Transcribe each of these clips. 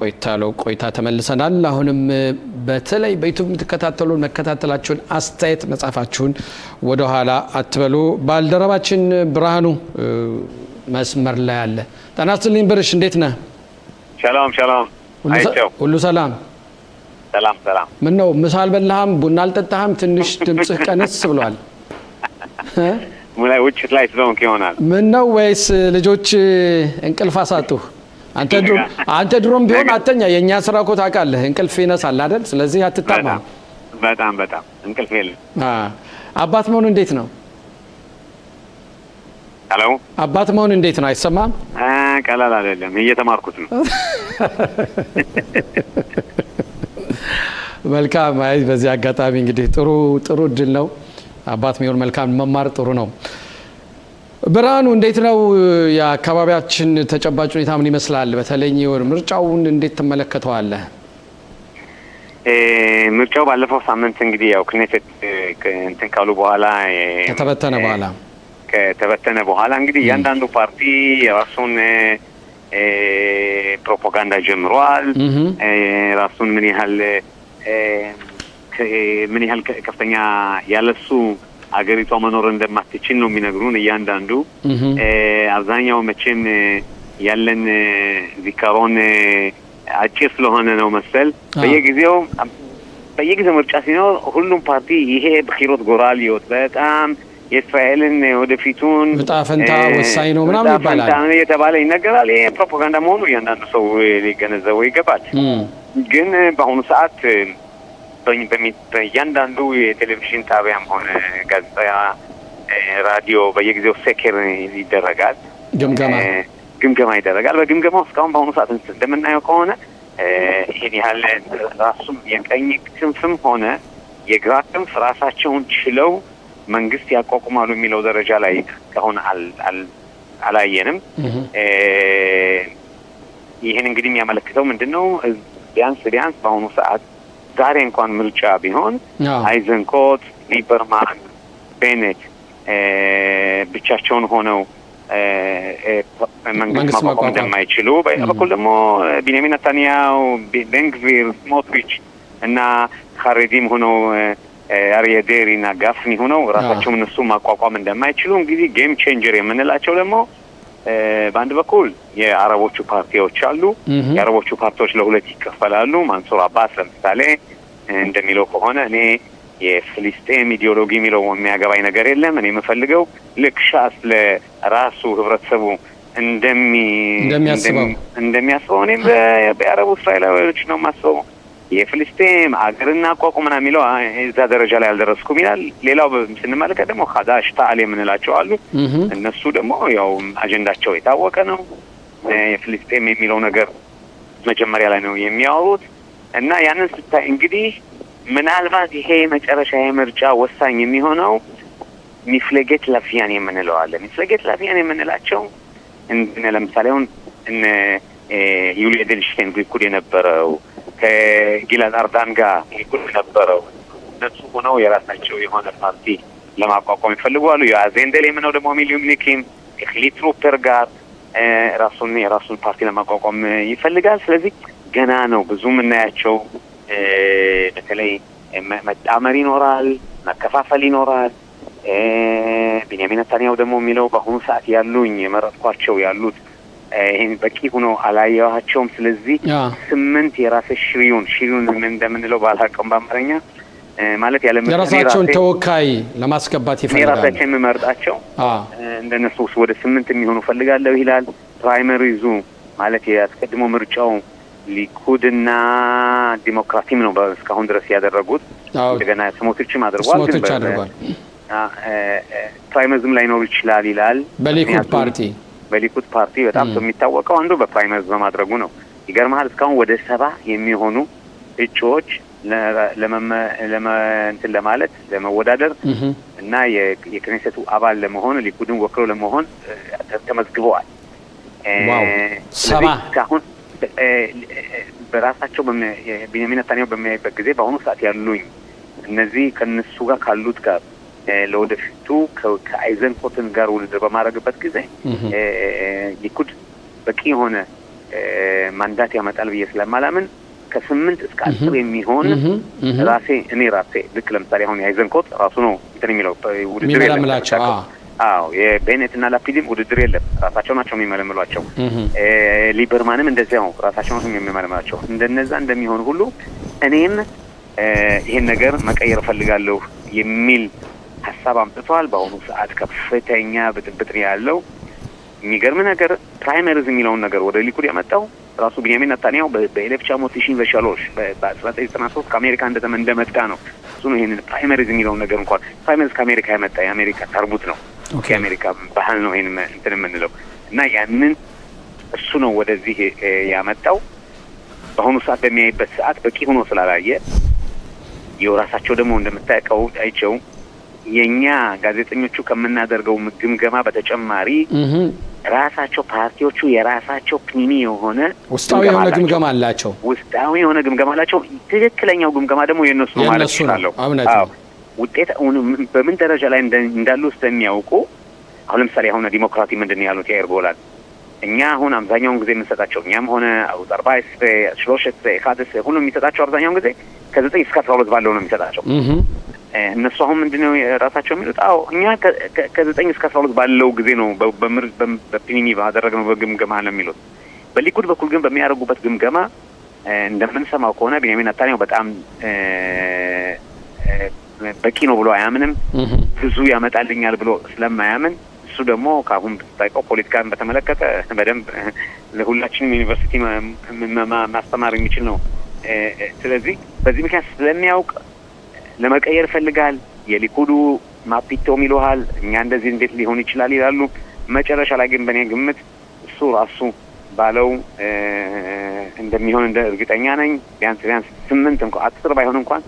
ቆይታ ተመልሰናል። አሁንም በተለይ በዩቲዩብ የምትከታተሉ መከታተላችሁን አስተያየት መጻፋችሁን ወደ ኋላ አትበሉ። ባልደረባችን ብርሃኑ መስመር ላይ አለ። ጤና ይስጥልኝ ብርሽ፣ እንዴት ነህ? ሰላም ሰላም። ሁሉ ሰላም ሰላም ሰላም። ምን ነው ምሳ አልበላህም? ቡና አልጠጣህም? ትንሽ ድምጽህ ቀነስ ብሏል። ሙላይ ውጭ ላይ ስለሆንክ ይሆናል። ምን ነው ወይስ ልጆች እንቅልፍ አሳጡህ? አንተ ድሮም ቢሆን አተኛ። የኛ ስራ እኮ ታውቃለህ እንቅልፍ ይነሳል አይደል? ስለዚህ አትታማ። በጣም እንቅልፍ የለም። አባት መሆን እንዴት ነው? ሄሎ፣ አባት መሆን እንዴት ነው? አይሰማም? ቀላል አይደለም። እየተማርኩት ነው። መልካም። አይ በዚህ አጋጣሚ እንግዲህ ጥሩ እድል ነው። አባት መሆን መልካም፣ መማር ጥሩ ነው። ብርሃኑ፣ እንዴት ነው የአካባቢያችን ተጨባጭ ሁኔታ ምን ይመስላል? በተለይ ምርጫውን እንዴት ትመለከተዋለህ? ምርጫው ባለፈው ሳምንት እንግዲህ ያው ክኔሴት እንትን ካሉ በኋላ ከተበተነ በኋላ እንግዲህ እያንዳንዱ ፓርቲ የራሱን ፕሮፓጋንዳ ጀምሯል። ራሱን ምን ያህል ከፍተኛ ያለሱ አገሪቷ መኖር እንደማትችል ነው የሚነግሩን እያንዳንዱ። አብዛኛው መቼም ያለን ዚካሮን አጭር ስለሆነ ነው መሰል በየጊዜው ምርጫ ሲኖር ሁሉም ፓርቲ ይሄ በኺሮት ጎራ ሊወጥ በጣም የእስራኤልን ወደፊቱን በጣፈንታ ወሳኝ ነው ምናምን ይባላል የተባለ ይነገራል። ይሄ ፕሮፓጋንዳ መሆኑ እያንዳንዱ ሰው ሊገነዘበው ይገባል። ግን በአሁኑ ሰዓት በእያንዳንዱ የቴሌቪዥን ጣቢያም ሆነ ጋዜጣ፣ ራዲዮ በየጊዜው ሴኬር ይደረጋል፣ ግምገማ ይደረጋል። በግምገማው እስካሁን በአሁኑ ሰዓት እንደምናየው ከሆነ ይሄን ያህል ራሱም የቀኝ ክንፍም ሆነ የግራ ክንፍ ራሳቸውን ችለው መንግስት ያቋቁማሉ የሚለው ደረጃ ላይ እስካሁን አላየንም። ይህን እንግዲህ የሚያመለክተው ምንድነው? ቢያንስ በአሁኑ ሰዓት ዛሬ እንኳን ምርጫ ቢሆን አይዘንኮት፣ ሊበርማን፣ ቤኔት ብቻቸውን ሆነው መንግስት ማቋቋም እንደማይችሉ፣ በኩል ደግሞ ቢንያሚን ኔታንያሁ፣ ቤንግቪር፣ ስሞትሪች እና ካሬዲም ሆነው አርየ ዴሪ እና ጋፍኒ ሆነው ራሳቸውን እነሱ ማቋቋም እንደማይችሉ እንግዲህ ጌም ቼንጀር የምንላቸው ደግሞ በአንድ በኩል የአረቦቹ ፓርቲዎች አሉ። የአረቦቹ ፓርቲዎች ለሁለት ይከፈላሉ። ማንሱር አባስ ለምሳሌ እንደሚለው ከሆነ እኔ የፍልስጤም ኢዲዮሎጂ የሚለው የሚያገባኝ ነገር የለም፣ እኔ የምፈልገው ልክ ሻስ ለራሱ ህብረተሰቡ እንደሚያስበው እኔም በአረቡ እስራኤላዊዎች ነው የማስበው። የፍልስጤም አገርና አቋቁመና የሚለው እዛ ደረጃ ላይ አልደረስኩም ይላል። ሌላው ስንመለከት ደግሞ ኻዳሽ ታዕል የምንላቸው አሉ። እነሱ ደግሞ ያው አጀንዳቸው የታወቀ ነው። የፍልስጤም የሚለው ነገር መጀመሪያ ላይ ነው የሚያወሩት እና ያንን ስታይ እንግዲህ ምናልባት ይሄ መጨረሻ የምርጫ ወሳኝ የሚሆነው ሚፍለጌት ላቪያን የምንለው አለ። ሚፍለጌት ላቪያን የምንላቸው ለምሳሌ አሁን ዩሊ ኤድልሽቴን ሊኩድ የነበረው ከጊላድ አርዳን ጋር ሊኩድ የነበረው እነሱ ሆነው የራሳቸው የሆነ ፓርቲ ለማቋቋም ይፈልጋሉ። የአዜንደል የምነው ደግሞ ሚሊዮኒኪም ከክሊት ሩፐር ጋር የራሱን ፓርቲ ለማቋቋም ይፈልጋል። ስለዚህ ገና ነው ብዙ የምናያቸው በተለይ መጣመር ይኖራል፣ መከፋፈል ይኖራል። ቢንያሚን ኔታንያሁ ደግሞ የሚለው በአሁኑ ሰዓት ያሉኝ የመረጥኳቸው ያሉት ይሄን በቂ ሆኖ አላየኋቸውም። ስለዚህ 8 የራስ ሽሪውን እንደምንለው ባልሐቀም በአማርኛ ማለት ያለ የራሳቸውን ተወካይ ለማስገባት ይፈልጋሉ። የራሳቸው የምመርጣቸው እንደነሱ ወደ 8 የሚሆኑ ፈልጋለሁ ይላል። ፕራይመሪዙ ማለት ያስቀድሞ ምርጫው ሊኩድና ዲሞክራቲም ነው እስካሁን ድረስ ያደረጉት። እንደገና ስሞትሪችም አድርጓል። ፕራይመሪዝም ላይኖር ይችላል ይላል። በሊኩድ ፓርቲ በጣም የሚታወቀው አንዱ በፕራይመሪዝ በማድረጉ ነው። ይገርማል። እስካሁን ወደ 70 የሚሆኑ እጩዎች እንትን ለማለት ለመወዳደር እና የክኔሴቱ አባል ለመሆን ሊኩድን ወክለው ለመሆን ተመዝግበዋል። ዋው 70 እስካሁን በራሳቸው ቢንያሚን ኔታንያሁ በሚያይበት ጊዜ በአሁኑ ሰዓት ያሉኝ እነዚህ ከነሱ ጋር ካሉት ጋር ለወደፊቱ ከአይዘንኮትን ጋር ውድድር በማድረግበት ጊዜ ሊኩድ በቂ የሆነ ማንዳት ያመጣል ብዬ ስለማላምን ከ8 እስከ 10 የሚሆን እኔ ራሴ ልክ ለምሳሌ አሁን የአይዘንኮት ራሱ ነው እንትን የሚለው ውድድር የለም። የቤኔት እና ላፒድም ውድድር የለም፣ ራሳቸው ናቸው የሚመለምሏቸው። ሊበርማንም እንደዚያው ራሳቸው ናቸው የሚመለምሏቸው። እንደነዛ እንደሚሆን ሁሉ እኔም ይሄን ነገር መቀየር እፈልጋለሁ የሚል ሀሳብ አምጥተዋል። በአሁኑ ሰዓት ከፍተኛ ብጥብጥ ያለው የሚገርም ነገር ፕራይመሪዝ የሚለውን ነገር ወደ ሊኩድ ያመጣው ራሱ ቢንያሚን ኔታንያሁ በ1993 በ1993 ከአሜሪካ እንደመጣ ነው። እሱ ነው ይሄንን ፕራይመሪዝ የሚለውን ነገር እንኳን ፕራይመሪዝ ከአሜሪካ ያመጣ የአሜሪካ ተርቡት ነው፣ የአሜሪካ ባህል ነው ይሄን እንትን የምንለው እና ያንን እሱ ነው ወደዚህ ያመጣው። በአሁኑ ሰዓት በሚያይበት ሰዓት በቂ ሆኖ ስላላየ የራሳቸው ደግሞ እንደምታውቀው አይቸው የኛ ጋዜጠኞቹ ከምናደርገው ግምገማ በተጨማሪ ራሳቸው ፓርቲዎቹ የራሳቸው ፕኒኒ የሆነ ውስጣዊ የሆነ ግምገማ አላቸው። ትክክለኛው ግምገማ ደግሞ የነሱ ነው ማለት ይችላልው። ውጤት በምን ደረጃ ላይ እንዳሉ ስለሚያውቁ አሁን ለምሳሌ አሁን ዲሞክራሲ ምንድነው ያሉት ያየር ጎላል እኛ አሁን አብዛኛውን ጊዜ የምንሰጣቸው እኛም ሆነ አውዝ 40 3 1 ሁሉም የሚሰጣቸው አብዛኛውን ጊዜ ከ9 እስከ 12 ባለው ነው የሚሰጣቸው። እነሱ አሁን ምንድነው ራሳቸው የሚሉት እኛ ከ9 እስከ 12 ባለው ጊዜ ነው በፒኒኒ ባደረግነው በግምገማ ነው የሚሉት። በሊኩድ በኩል ግን በሚያደርጉበት ግምገማ እንደምንሰማው ከሆነ ቢንያሚን ኔታንያሁ በጣም በቂ ነው ብሎ አያምንም። ብዙ ያመጣልኛል ብሎ ስለማያምን እሱ ደግሞ ካሁን ብታውቀው ፖለቲካን በተመለከተ በደንብ ለሁላችንም ዩኒቨርሲቲ ማስተማር የሚችል ነው። ስለዚህ በዚህ ምክንያት ስለሚያውቅ ለመቀየር ፈልጋል። የሊኩዱ ማፒቶም ይለዋል፣ እኛ እንደዚህ እንዴት ሊሆን ይችላል ይላሉ። መጨረሻ ላይ ግን በእኔ ግምት እሱ ራሱ ባለው እንደሚሆን እንደ እርግጠኛ ነኝ። ቢያንስ 8 እንኳን 10 ባይሆን እንኳን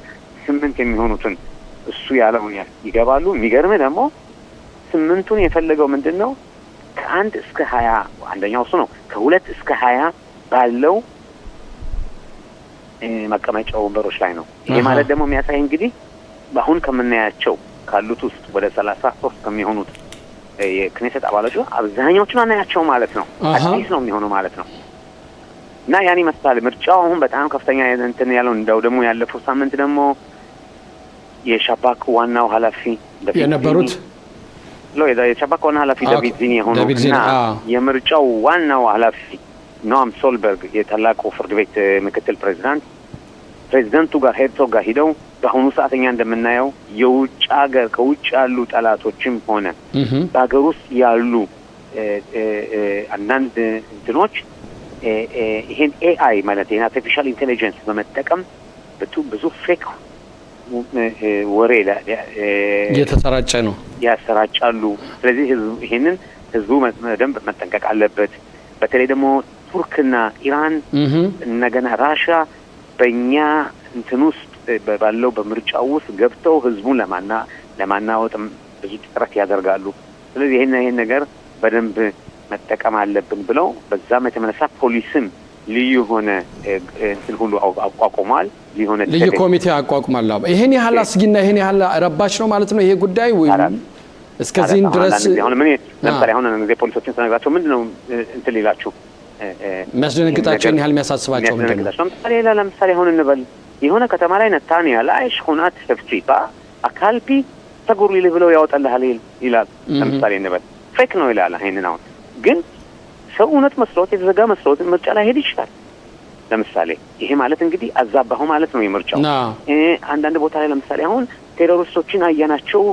8 የሚሆኑትን እሱ ያለውን ይገባሉ። የሚገርም ደግሞ 8ቱን የፈለገው ምንድነው ከ1 እስከ 20 አንደኛው እሱ ነው። ከ2 እስከ 20 ባለው መቀመጫ ወንበሮች ላይ ነው። ይሄ ማለት ደግሞ የሚያሳይ እንግዲህ አሁን ከምናያቸው ካሉት ውስጥ ወደ 33 ከሚሆኑት የክኔሴት አባላቱ አብዛኛዎቹን አናያቸው ማለት ነው። አዲስ ነው የሚሆነው ማለት ነው። እና ያኔ መስታል ምርጫው አሁን በጣም ከፍተኛ እንትን ያለው እንደው ደግሞ ያለፈው ሳምንት ደግሞ የሻባክ ዋናው ኃላፊ የነበሩት የሻባክ ዋና ኃላፊ ዳቪድ ዚኒ የሆኑና የምርጫው ዋናው ኃላፊ ኖአም ሶልበርግ የታላቁ ፍርድ ቤት ምክትል ፕሬዝዳንቱ ጋር ሄርዞግ ጋር ሄደው በአሁኑ ሰዓት እኛ እንደምናየው የውጭ ሀገር ከውጭ ያሉ ጠላቶችም ሆነ በሀገር ውስጥ ያሉ አንዳንድ እንትኖች ይሄን ኤአይ ማለት ይሄን አርቲፊሻል ኢንቴሊጀንስ በመጠቀም ብዙ ፌክ ወሬ እየተሰራጨ ነው ያሰራጫሉ። ስለዚህ ይሄንን ህዝቡ በደንብ መጠንቀቅ አለበት። በተለይ ደግሞ ቱርክና ኢራን እንደገና ራሽያ በእኛ እንትን ውስጥ ባለው በምርጫው ውስጥ ገብተው ህዝቡን ለማናወጥ ብዙ ጥረት ያደርጋሉ። ስለዚህ ይሄን ነገር በደንብ መጠቀም አለብን ብለው በዛም የተመነሳ ፖሊስም ልዩ ሆነ እንትን ሁሉ አቋቁሟል። ልዩ ኮሚቴ አቋቁሟል። ይሄን ያህል አስጊና ይሄን ያህል ረባሽ ነው ማለት ነው ይሄ ጉዳይ ወይ እስከዚህን ድረስ አሁን ምን ለምሳሌ አሁን እነዚህ ፖሊሶችን ተነግራቸው ምንድነው እንትን ይላችሁ የሚያስደነግጣቸውን ያህል የሚያሳስባቸው ምንድነው? ለምሳሌ አሁን እንበል የሆነ ከተማ ላይ ነታንያ ላይ ሽኹናት ህፍቲባ አካልፒ ተጉርሊ ብለው ያወጣልሃል ይላል። ለምሳሌ እንበል ፌክ ነው ይላል። ይሄንን አሁን ግን ሰው እውነት መስሎት የተዘጋ መስሎት ምርጫ ላይ ሄድ ይችላል። ለምሳሌ ይሄ ማለት እንግዲህ አዛባሁ ማለት ነው የምርጫው። አንዳንድ ቦታ ላይ ለምሳሌ አሁን ቴሮሪስቶችን አያናቸው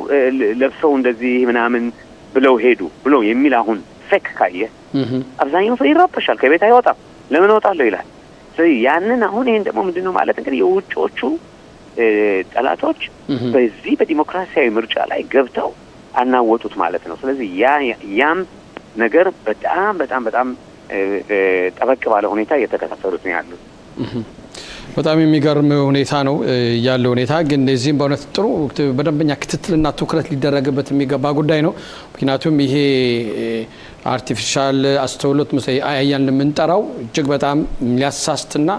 ለብሰው እንደዚህ ምናምን ብለው ሄዱ ብሎ የሚል አሁን ፌክ ካየ አብዛኛው ሰው ይራበሻል፣ ከቤት አይወጣም። ለምን እወጣለሁ ይላል። ስለዚህ ያንን አሁን ይሄን ደግሞ ምንድነው ማለት እንግዲህ የውጮቹ ጠላቶች በዚህ በዲሞክራሲያዊ ምርጫ ላይ ገብተው አናወጡት ማለት ነው። ስለዚህ ያም ነገር በጣም በጣም በጣም ጠበቅ ባለ ሁኔታ እየተከታተሉት ነው ያሉት። በጣም የሚገርም ሁኔታ ነው ያለው ሁኔታ። ግን እዚህም በእውነት ጥሩ በደንበኛ ክትትልና ትኩረት ሊደረግበት የሚገባ ጉዳይ ነው። ምክንያቱም ይሄ አርቲፊሻል አስተውሎት አያን የምንጠራው እጅግ በጣም ሊያሳስትና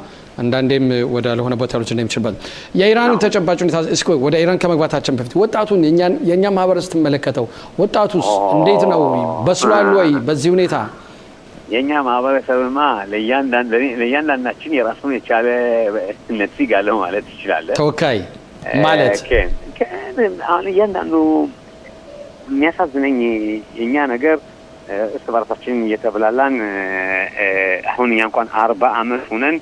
አንዳንዴም ወደ ለሆነ ቦታዎች እንደሚችልበት የኢራን ተጨባጭ ሁኔታ እስኪ ወደ ኢራን ከመግባታችን በፊት ወጣቱን የኛ ማህበረሰብ ተመለከተው ወጣቱስ እንዴት ነው በስሏል ወይ በዚህ ሁኔታ? የኛ ማህበረሰብማ ለእያንዳንዳችን የራሱን የቻለ ነጥብ አለው ማለት ይችላል። ተወካይ ማለት አሁን እያንዳንዱ የሚያሳዝነኝ የኛ ነገር እርስ በርሳችን እየተብላላን አሁን እኛ እንኳን 40 ዓመት ሆነን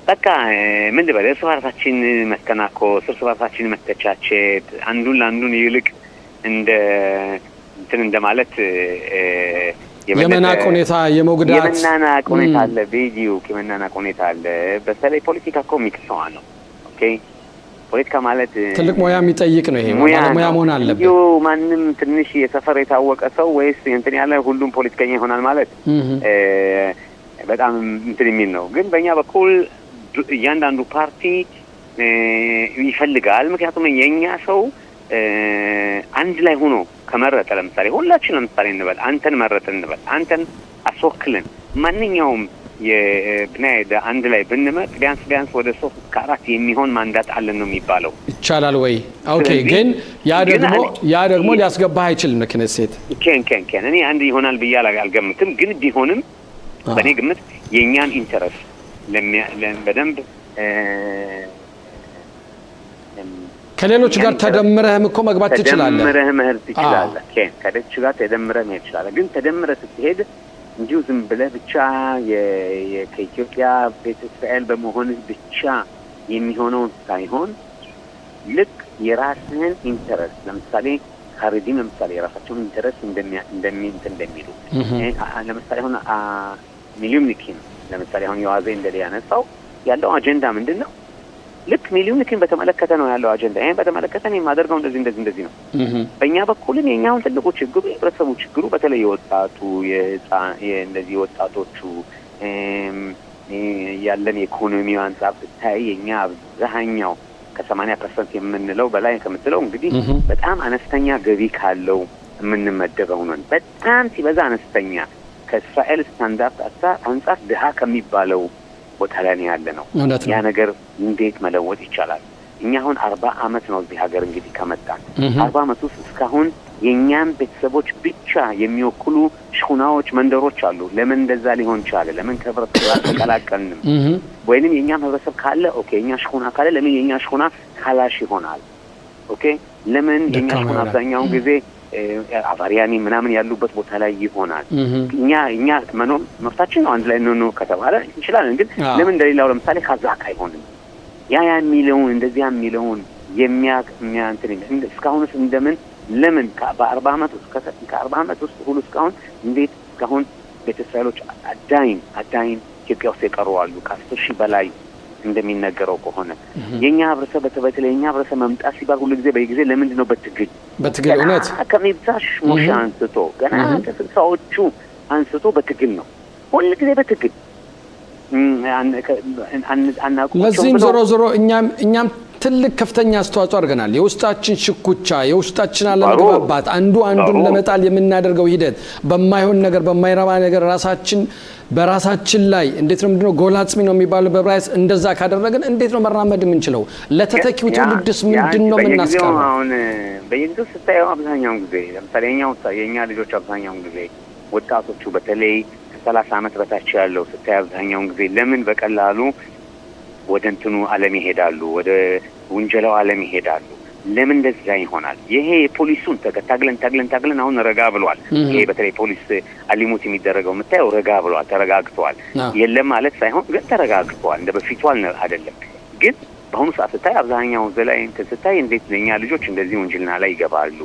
በቃ ምን ልበል እርስ በርሳችን መተናኮስ፣ እርስ በርሳችን መተቻቸት፣ አንዱን ለአንዱን ይልቅ እንደማለት የመናቅ ሁኔታ የመናናቅ ሁኔታ አለ። ቪዲዮ የመናናቅ ሁኔታ አለ። በተለይ ፖለቲካ እኮ የሚክሰዋ ነው። ኦኬ ፖለቲካ ማለት ትልቅ ሙያ የሚጠይቅ ነው። ይሄ ሙያ መሆን አለበት። ማንም ትንሽ የሰፈር የታወቀ ሰው ወይስ እንትን ያለ ሁሉም ፖለቲከኛ ይሆናል ማለት በጣም እንትን የሚል ነው። ግን በእኛ በኩል እያንዳንዱ ፓርቲ ይፈልጋል። ምክንያቱም የኛ ሰው አንድ ላይ ሆኖ ከመረጠ ለምሳሌ ሁላችን ለምሳሌ እንበል አንተን መረጥን እንበል አንተን አስወክልን ማንኛውም የብናይዳ አንድ ላይ ብንመጥ ቢያንስ ወደ 3-4 የሚሆን ማንዳት አለን ነው የሚባለው። ይቻላል ወይ? ኦኬ ግን ያ ደግሞ ሊያስገባህ አይችልም ነው ክነሴት ከን እኔ አንድ ይሆናል ብዬ አልገምትም። ግን ቢሆንም በእኔ ግምት የኛን ኢንተረስት በደንብ ከሌሎች ጋር ተደምረህም እኮ መግባት ትችላለህ። ተደምረህ መሄድ ትችላለህ። ከሌሎች ጋር ተደምረህ መሄድ ትችላለህ። ግን ተደምረህ ስትሄድ እንዲሁ ዝም ብለህ ብቻ ከኢትዮጵያ ቤተ እስራኤል በመሆን ብቻ የሚሆነው ሳይሆን ልክ የራስህን ኢንተረስት ለምሳሌ ካርዲም ለምሳሌ የራሳቸውን ኢንተረስት እንደሚሉ ለምሳሌ አሁን ሚሊዮኒኪን ለምሳሌ አሁን የዋዜ እንደሌ ያነሳው ያለው አጀንዳ ምንድነው? ልክ ሚሊዮኒኪን በተመለከተ ነው ያለው አጀንዳ። ይሄን በተመለከተ ነው የማደርገው እንደዚህ ነው። በእኛ በኩልም የኛውን ትልቁ ችግሩ የህብረተሰቡ ችግሩ በተለይ የወጣቱ የእነዚህ ወጣቶቹ ያለን የኢኮኖሚው አንጻር ስታይ የኛ አብዛኛው ከ80% የምንለው በላይ ከምትለው እንግዲህ በጣም አነስተኛ ገቢ ካለው የምንመደበው ነን። በጣም ሲበዛ አነስተኛ ከእስራኤል ስታንዳርድ አንጻር ድሃ ከሚባለው ቦታ ላይ ያለ ነው። ያ ነገር እንዴት መለወጥ ይቻላል? እኛ አሁን 40 ዓመት ነው እዚህ ሀገር እንግዲህ ከመጣን 40 ዓመት ውስጥ እስካሁን የኛን ቤተሰቦች ብቻ የሚወክሉ ሽኩናዎች፣ መንደሮች አሉ። ለምን እንደዛ ሊሆን ቻለ? ለምን ከህብረተሰብ አልተቀላቀልንም? ወይንም የኛም ህብረተሰብ ካለ ኦኬ የኛ ሽኩና ካለ ለምን የኛ ሽኩና ካላሽ ይሆናል? ኦኬ ለምን የኛ ሽኩና አብዛኛውን ጊዜ አቫሪያኒ ምናምን ያሉበት ቦታ ላይ ይሆናል? እኛ መኖር መፍታችን ነው። አንድ ላይ ነው ከተባለ እንችላለን። ግን ለምን እንደሌላው ለምሳሌ ካዛክ አይሆንም? ያ የሚለውን እንደዚያ የሚለውን የሚያንተን እስካሁንስ እንደምን ለምን በ40 ዓመት ውስጥ ሁሉ እስካሁን እንዴት እስካሁን ቤተ እስራኤሎች አዳይን ኢትዮጵያ ውስጥ የቀሩ አሉ ከ10 ሺህ በላይ እንደሚነገረው ከሆነ የኛ ህብረተሰብ በተለይ የኛ ህብረተሰብ መምጣት ሲባል ሁሉ ጊዜ በየጊዜ ለምንድን ነው በትግል እውነት ከሚብዛሽ ሞሻ አንስቶ ገና ከስልሳዎቹ አንስቶ በትግል ነው ሁሉ ጊዜ በትግል ለዚህም ዞሮ እኛም ትልቅ ከፍተኛ አስተዋጽኦ አድርገናል። የውስጣችን ሽኩቻ የውስጣችን አለመግባባት አንዱን ለመጣል የምናደርገው ሂደት በማይሆን ነገር በማይረባ ነገር በራሳችን ላይ እንዴት ነው ምንድነው ጎላጽሚ ነው የሚባለው በብራይስ እንደዛ ካደረግን እንዴት ነው መራመድ የምንችለው? ለተተኪው ትውልድስ ምንድነው የምናስቀረው? አሁን በየጊዜው ስታየው አብዛኛውን ጊዜ ለምሳሌ የኛ ልጆች አብዛኛውን ጊዜ ወጣቶቹ በተለይ ከ30 ዓመት በታች ያለው ስታይ አብዛኛውን ጊዜ ለምን በቀላሉ ወደ እንትኑ ዓለም ይሄዳሉ? ወደ ወንጀላው ዓለም ይሄዳሉ? ለምን እንደዛ ይሆናል? ይሄ የፖሊሱን ታግለን አሁን ረጋ ብሏል። ይሄ በተለይ ፖሊስ አሊሙት የሚደረገው የምታየው ረጋ ብሏል፣ ተረጋግቷል። የለም ማለት ሳይሆን ግን ተረጋግቷል። እንደ በፊቱ አይደለም። ግን በአሁኑ ሰዓት ስታይ አብዛኛው ዘላይ ስታይ እንዴት ለኛ ልጆች እንደዚህ ወንጀልና ላይ ይገባሉ?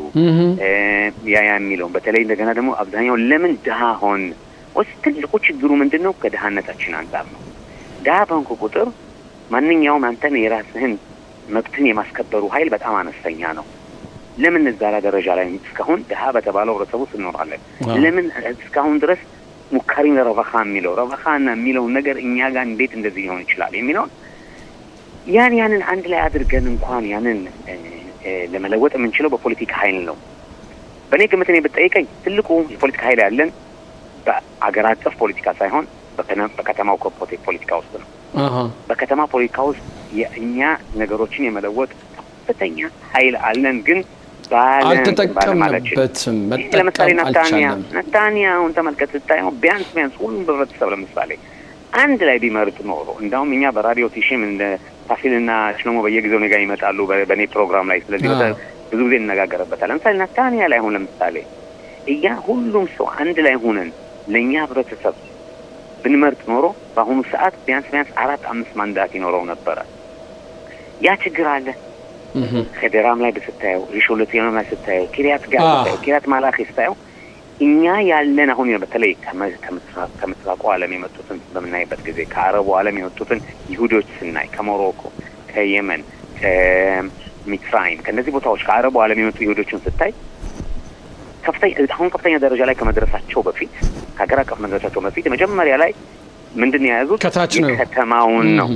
ያ የሚለው በተለይ እንደገና ደግሞ አብዛኛው ለምን ድሃ ሆን ወይስ ትልቁ ችግሩ ምንድነው? ከድሃነታችን አንጻር ነው። ድሃ በሆንኩ ቁጥር ማንኛውም አንተን የራስህን መብትን የማስከበሩ ኃይል በጣም አነስተኛ ነው። ለምን እዛ ደረጃ ላይ እስካሁን ድሃ በተባለው ህብረተሰብ ውስጥ እንኖራለን? ለምን እስካሁን ድረስ ሙካሪም ረቫኻ የሚለው ነገር እኛ ጋር እንዴት እንደዚህ ሊሆን ይችላል የሚለውን ያንን አንድ ላይ አድርገን እንኳን ያንን ለመለወጥ የምንችለው በፖለቲካ ኃይል ነው። በእኔ ግምት እኔ ብትጠይቀኝ ትልቁ የፖለቲካ ኃይል ያለን በአገር አቀፍ ፖለቲካ ሳይሆን በከተማው ፖለቲካ ውስጥ ነው። በከተማ ፖለቲካ ውስጥ የእኛ ነገሮችን የመለወጥ ከፍተኛ ኃይል አለን። ግን አልተጠቀምንበትም። ለምሳሌ ነታንያሁን ተመልከት ስታየው ቢያንስ ሁሉም ህብረተሰብ ለምሳሌ አንድ ላይ ቢመርጥ ኖሮ እንዳውም እኛ በራዲዮ ቲሽም እንደ ፋሲልና ሽሎሞ በየጊዜው እኔ ጋር ይመጣሉ በእኔ ፕሮግራም ላይ። ስለዚህ ብዙ ጊዜ እንነጋገርበታል። ለምሳሌ ነታንያ ላይ አሁን ለምሳሌ ሁሉም ሰው አንድ ላይ ሆነን ለእኛ ህብረተሰብ ብንመርጥ ኖሮ በአሁኑ ሰዓት ቢያንስ 4-5 ማንዳት ይኖረው ነበረ። ያ ችግር አለ። ከደራም ላይ ብስታየው፣ ሪሾለቴም ላይ ስታየው፣ ኪሪያት ጋር ስታየው፣ ኪሪያት ማላኺ ስታየው እኛ ያለን አሁን በተለይ ከምስራቁ ዓለም የመጡትን በምናይበት ጊዜ ከአረቡ ዓለም የመጡትን ይሁዶች ስናይ ከሞሮኮ፣ ከየመን፣ ከሚስራይም ከእነዚህ ቦታዎች ከአረቡ ዓለም የመጡ ይሁዶችን ስታይ ከፍተኛ ደረጃ ላይ ከመድረሳቸው በፊት ከሀገር አቀፍ መድረሳቸው በፊት መጀመሪያ ላይ ምንድን ነው የያዙት? የከተማውን ነው።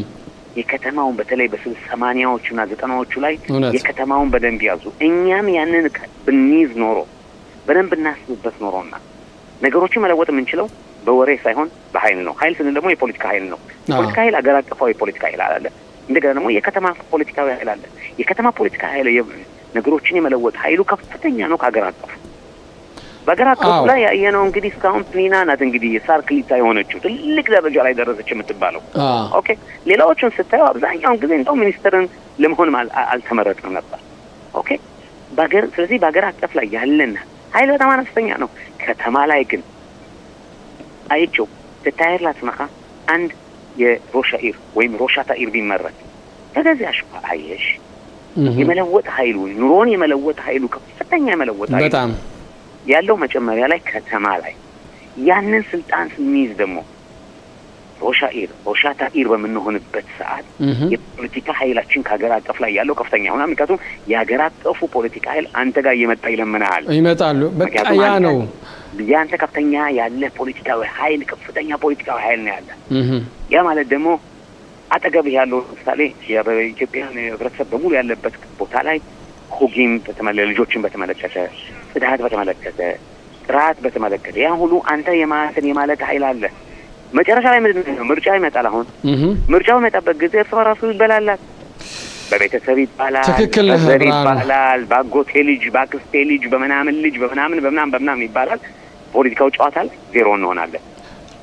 የከተማውን በተለይ በ80ዎቹና 90ዎቹ ላይ የከተማውን በደንብ ያዙ። እኛም ያንን ብንይዝ ኖሮ በደንብ እናስብበት ኖሮና ነገሮችን መለወጥ የምንችለው በወሬ ሳይሆን በኃይል ነው። ኃይል ስንል ደግሞ የፖለቲካ ኃይል ነው። የፖለቲካ ኃይል አገር አቀፋዊ የፖለቲካ ኃይል አለ። እንደገና ደግሞ የከተማ ፖለቲካዊ ኃይል አለ። የከተማ ፖለቲካ ኃይል ነገሮችን የመለወጥ ኃይሉ ከፍተኛ ነው ከሀገር አቀፉ። በሀገር አቀፉ ላይ ያየነው እንግዲህ እስካሁን ፕሊና ናት እንግዲህ የሳር ክሊታ የሆነችው ትልቅ ደረጃ ላይ ደረሰች የምትባለው። ኦኬ ሌላዎቹን ስታየው አብዛኛውን ጊዜ እንደው ሚኒስትርን ለመሆን አልተመረጥንም ነበር። ኦኬ ስለዚህ በሀገር አቀፍ ላይ ያለን ኃይል በጣም አነስተኛ ነው። ከተማ ላይ ግን አይቼው ተታየር ላትመካ አንድ የሮሻኢር ወይም ሮሻታኢር ቢመረጥ ከዚህ አሽፋ አየሽ የመለወጥ ኃይሉ ኑሮን የመለወጥ ኃይሉ ከፍተኛ የመለወጥ ኃይሉ በጣም ያለው መጨመሪያ ላይ ከተማ ላይ ያንን ስልጣን ስንይዝ ደግሞ ሮሻታኢር በምንሆንበት ሰዓት የፖለቲካ ኃይላችን ከሀገር አቀፍ ላይ ያለው ከፍተኛ ሆና ምክንያቱም የሀገር አቀፉ ፖለቲካ ኃይል አንተ ጋር እየመጣ ይመጣሉ። በቃ ያ ነው ያንተ ከፍተኛ ያለ ፖለቲካዊ ኃይል ከፍተኛ ፖለቲካዊ ኃይል ነው ያለ። ያ ማለት ደግሞ አጠገብህ ያለው ምሳሌ የኢትዮጵያን ህብረተሰብ በሙሉ ያለበት ቦታ ላይ ሁጊም ልጆችን በተመለከተ ጽዳት በተመለከተ ጥራት በተመለከተ ያ ሁሉ አንተ የማለት ኃይል አለ። መጨረሻ ላይ ምንድን ነው ምርጫ ይመጣል። አሁን ምርጫው የመጣበት ጊዜ እርስ በራሱ ይበላላል። በቤተሰብ ይባላል፣ በዘር ይባላል፣ በአጎቴ ልጅ፣ በአክስቴ ልጅ፣ በምናምን ልጅ በምናምን ይባላል። ፖለቲካው ጨዋታ ላይ ዜሮ እንሆናለን።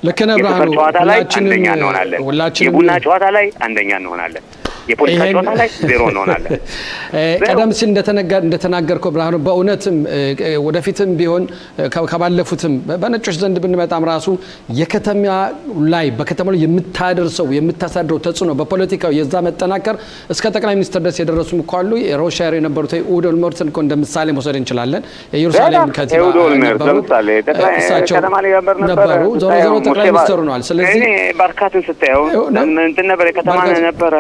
ልክ ነህ ብርሃኑ። ጨዋታ ላይ አንደኛ እንሆናለን። የቡና ጨዋታ ላይ አንደኛ እንሆናለን። የፖለቲካ ጨዋታ ላይ ዜሮ እንሆናለን። ቀደም ሲል እንደተናገርከው ብርሃኑ በእውነትም ወደፊትም ቢሆን ከባለፉትም በነጮች ዘንድ ብንመጣም ራሱ በከተማ ላይ የምታሳድረው ተጽዕኖ በፖለቲካው የዛ መጠናከር እስከ ጠቅላይ ሚኒስትር ድረስ የደረሱም እኮ አሉ። ሮሻር የነበሩት ኡድ ኦልመርትን እኮ እንደ ምሳሌ መውሰድ እንችላለን። የኢየሩሳሌም ከቲባ ነበሩ። ዞሮ ጠቅላይ ሚኒስትሩ ነዋል። ስለዚህ ባርካትን ስታየው እንትን ነበር የከተማ ነበረ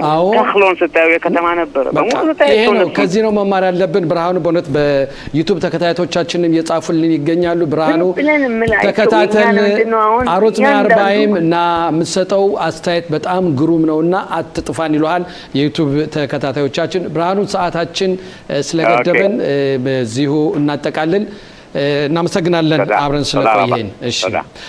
ክሎን ስታየው የከተማ ነበረ በሙሉ ታየው ነው። ከዚህ ነው መማር ያለብን። ብርሃኑ በእውነት በዩቲዩብ ተከታታዮቻችንም እየጻፉልን ይገኛሉ። ብርሃኑ ተከታተል አሮት 40 እና የምትሰጠው አስተያየት በጣም ግሩም ነውና አትጥፋን ይሏል የዩቲዩብ ተከታታዮቻችን። ብርሃኑ ሰዓታችን ስለገደበን በዚሁ እናጠቃልል። እናመሰግናለን አብረን ስለቆየን። እሺ